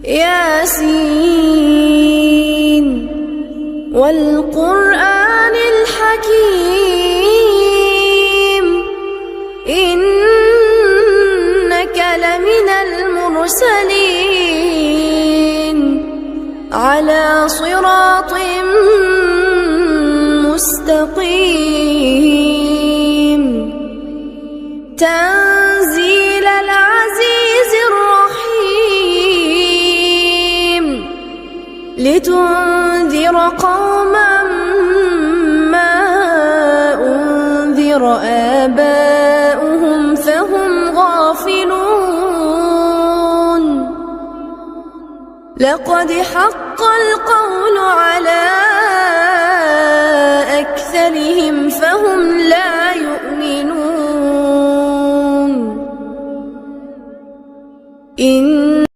ياسين والقرآن الحكيم إنك لمن المرسلين على صراط مستقيم تنزيل العزيز الرحيم لتنذر قوما ما أنذر آباؤهم فهم غافلون لقد حق القول على أكثرهم فهم لا يؤمنون